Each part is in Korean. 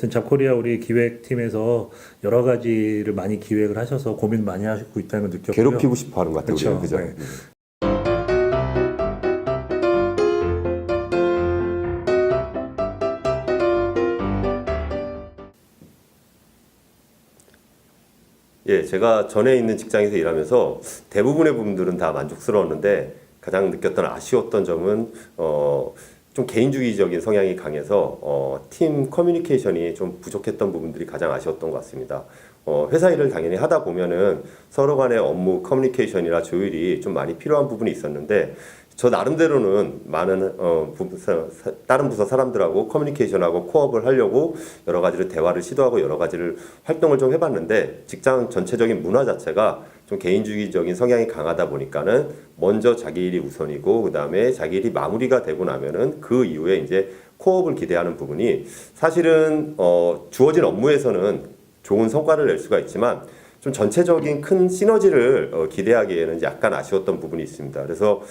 하여튼 잡코리아 우리 기획팀에서 여러 가지를 많이 기획을 하셔서 고민 많이 하고 있다는 걸 느꼈고요. 괴롭히고 싶어 하는 것 같아요. 그쵸? 우리는. 그죠? 네. 예, 제가 전에 있는 직장에서 일하면서 대부분의 부분들은 다 만족스러웠는데 가장 느꼈던 아쉬웠던 점은 좀 개인주의적인 성향이 강해서 팀 커뮤니케이션이 좀 부족했던 부분들이 가장 아쉬웠던 것 같습니다. 회사 일을 당연히 하다 보면은 서로 간의 업무 커뮤니케이션이나 조율이 좀 많이 필요한 부분이 있었는데 저 나름대로는 많은 다른 부서 사람들하고 커뮤니케이션하고 코업을 하려고 여러 가지를 대화를 시도하고 여러 가지를 활동을 좀 해봤는데 직장 전체적인 문화 자체가 좀 개인주의적인 성향이 강하다 보니까는 먼저 자기 일이 우선이고 그 다음에 자기 일이 마무리가 되고 나면은 그 이후에 이제 코업을 기대하는 부분이 사실은 주어진 업무에서는 좋은 성과를 낼 수가 있지만 좀 전체적인 큰 시너지를 기대하기에는 약간 아쉬웠던 부분이 있습니다. 그래서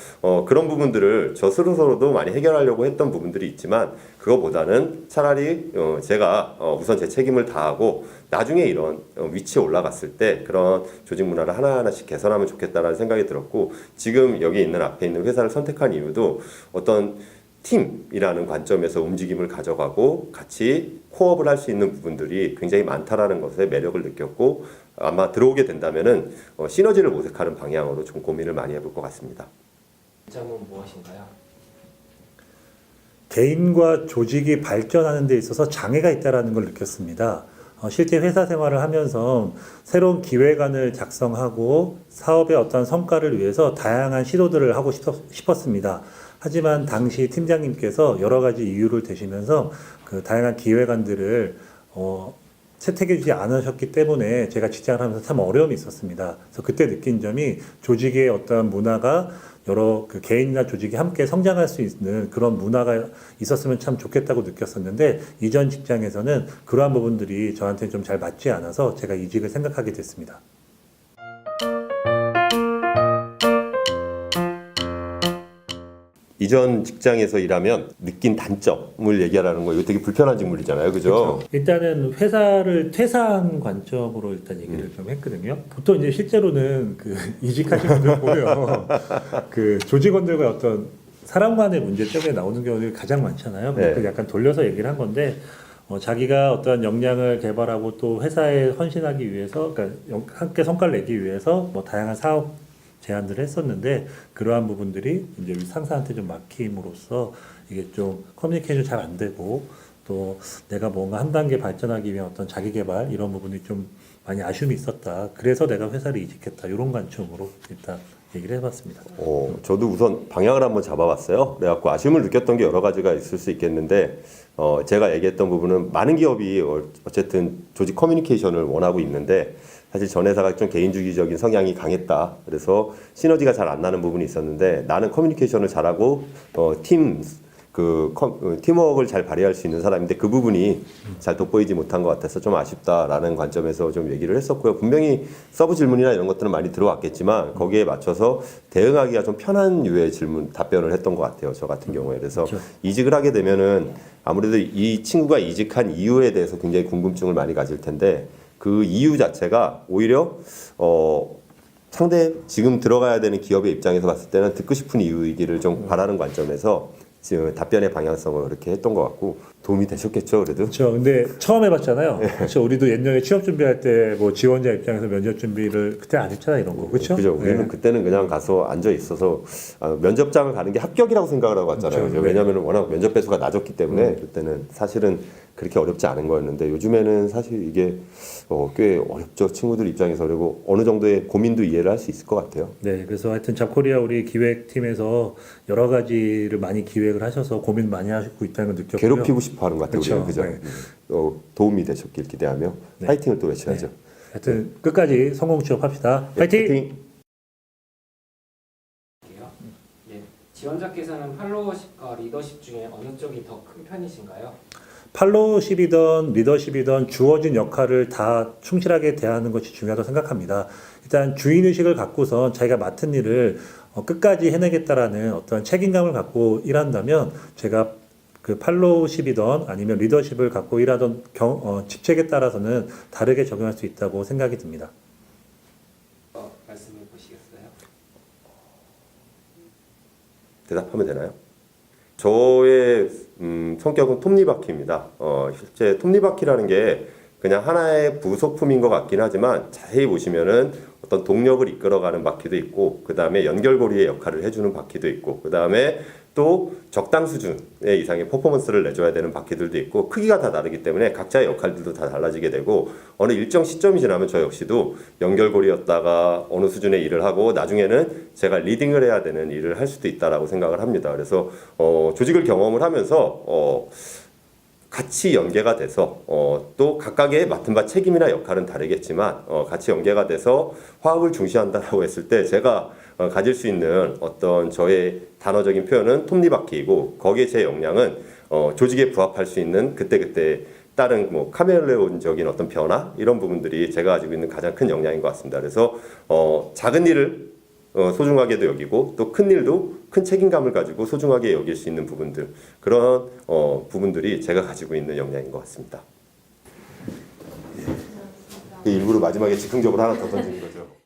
그런 부분들을 저 스스로도 많이 해결하려고 했던 부분들이 있지만 그거보다는 차라리 제가 우선 제 책임을 다하고 나중에 이런 위치에 올라갔을 때 그런 조직 문화를 하나하나씩 개선하면 좋겠다라는 생각이 들었고 지금 여기 있는 앞에 있는 회사를 선택한 이유도 어떤 팀이라는 관점에서 움직임을 가져가고 같이 코업을 할 수 있는 부분들이 굉장히 많다라는 것에 매력을 느꼈고 아마 들어오게 된다면은 시너지를 모색하는 방향으로 좀 고민을 많이 해볼 것 같습니다. 점은 무엇인가요? 개인과 조직이 발전하는 데 있어서 장애가 있다는 걸 느꼈습니다. 실제 회사 생활을 하면서 새로운 기획안을 작성하고 사업의 어떤 성과를 위해서 다양한 시도들을 하고 싶었습니다. 하지만 당시 팀장님께서 여러 가지 이유를 대시면서 그 다양한 기획안들을 채택해주지 않으셨기 때문에 제가 직장을 하면서 참 어려움이 있었습니다. 그래서 그때 느낀 점이 조직의 어떤 문화가 여러 그 개인이나 조직이 함께 성장할 수 있는 그런 문화가 있었으면 참 좋겠다고 느꼈었는데 이전 직장에서는 그러한 부분들이 저한테 좀 잘 맞지 않아서 제가 이직을 생각하게 됐습니다. 이전 직장에서 일하면 느낀 단점을 얘기하라는 거 이거 되게 불편한 직무이잖아요. 그죠? 일단은 회사를 퇴사한 관점으로 일단 얘기를 좀 했거든요. 보통 이제 실제로는 그 이직하신 분들 보면 그 조직원들과 어떤 사람 간의 문제 때문에 나오는 경우들이 가장 많잖아요. 네. 그 약간 돌려서 얘기를 한 건데 자기가 어떤 역량을 개발하고 또 회사에 헌신하기 위해서 그러니까 함께 성과를 내기 위해서 뭐 다양한 사업 제안들을 했었는데 그러한 부분들이 이제 우리 상사한테 좀 막힘으로써 이게 좀 커뮤니케이션 잘 안 되고 또 내가 뭔가 한 단계 발전하기 위한 어떤 자기 개발 이런 부분이 좀 많이 아쉬움이 있었다. 그래서 내가 회사를 이직했다. 이런 관점으로 일단 얘기를 해봤습니다. 저도 우선 방향을 한번 잡아봤어요. 그래갖고 아쉬움을 느꼈던 게 여러 가지가 있을 수 있겠는데 제가 얘기했던 부분은 많은 기업이 어쨌든 조직 커뮤니케이션을 원하고 있는데 사실 전 회사가 좀 개인주의적인 성향이 강했다. 그래서 시너지가 잘 안 나는 부분이 있었는데 나는 커뮤니케이션을 잘하고 팀워크를 잘 발휘할 수 있는 사람인데 그 부분이 잘 돋보이지 못한 것 같아서 좀 아쉽다라는 관점에서 좀 얘기를 했었고요. 분명히 서브 질문이나 이런 것들은 많이 들어왔겠지만 거기에 맞춰서 대응하기가 좀 편한 유의 답변을 했던 것 같아요. 저 같은 경우에. 그래서 그렇죠. 이직을 하게 되면은 아무래도 이 친구가 이직한 이유에 대해서 굉장히 궁금증을 많이 가질 텐데 그 이유 자체가 오히려 상대 지금 들어가야 되는 기업의 입장에서 봤을 때는 듣고 싶은 이유이기를 좀 바라는 관점에서 지금 답변의 방향성을 그렇게 했던 것 같고 도움이 되셨겠죠, 그래도? 그렇죠. 근데 처음 해봤잖아요. 그렇죠. 우리도 옛날에 취업 준비할 때 뭐 지원자 입장에서 면접 준비를 그때 안 했잖아 이런 거, 그렇죠? 그죠. 우리는 그때는 그냥 가서 앉아 있어서 면접장을 가는 게 합격이라고 생각을 하고 왔잖아요. 그렇죠. 왜냐하면 워낙 면접 배수가 낮았기 때문에 그때는 사실은 그렇게 어렵지 않은 거였는데 요즘에는 사실 이게 꽤 어렵죠. 친구들 입장에서. 그리고 어느 정도의 고민도 이해를 할 수 있을 것 같아요. 네, 그래서 하여튼 잡코리아 우리 기획팀에서 여러 가지를 많이 기획을 하셔서 고민 많이 하시고 있다는 걸 느꼈고요. 괴롭히고 싶어 하는 것 같아요. 그렇죠. 우리는. 그죠. 네. 도움이 되셨길 기대하며 네. 파이팅을 또 외쳐야죠. 네. 하여튼 끝까지 성공 취업합시다. 파이팅! 파이팅! 네. 지원자께서는 팔로워십과 리더십 중에 어느 쪽이 더 큰 편이신가요? 팔로우십이든 리더십이든 주어진 역할을 다 충실하게 대하는 것이 중요하다고 생각합니다. 일단 주인의식을 갖고선 자기가 맡은 일을 끝까지 해내겠다라는 어떤 책임감을 갖고 일한다면 제가 그 팔로우십이던 아니면 리더십을 갖고 일하던 직책에 따라서는 다르게 적용할 수 있다고 생각이 듭니다. 말씀해 보시겠어요? 대답하면 되나요? 저의 성격은 톱니바퀴입니다. 실제 톱니바퀴라는 게 그냥 하나의 부속품인 것 같긴 하지만 자세히 보시면은 어떤 동력을 이끌어가는 바퀴도 있고 그 다음에 연결고리의 역할을 해주는 바퀴도 있고 그 다음에 또 적당 수준의 이상의 퍼포먼스를 내줘야 되는 바퀴들도 있고 크기가 다 다르기 때문에 각자의 역할들도 다 달라지게 되고 어느 일정 시점이 지나면 저 역시도 연결고리였다가 어느 수준의 일을 하고 나중에는 제가 리딩을 해야 되는 일을 할 수도 있다라고 생각을 합니다. 그래서 조직을 경험을 하면서 같이 연계가 돼서 또 각각의 맡은 바 책임이나 역할은 다르겠지만 같이 연계가 돼서 화합을 중시한다라고 했을 때 제가 가질 수 있는 어떤 저의 단어적인 표현은 톱니바퀴이고 거기에 제 역량은 조직에 부합할 수 있는 그때그때 다른 뭐 카멜레온적인 어떤 변화 이런 부분들이 제가 가지고 있는 가장 큰 역량인 것 같습니다. 그래서 작은 일을 소중하게도 여기고 또 큰 일도 큰 책임감을 가지고 소중하게 여길 수 있는 부분들 그런 부분들이 제가 가지고 있는 역량인 것 같습니다. 일부러 마지막에 즉흥적으로 하나 더 던진 거죠.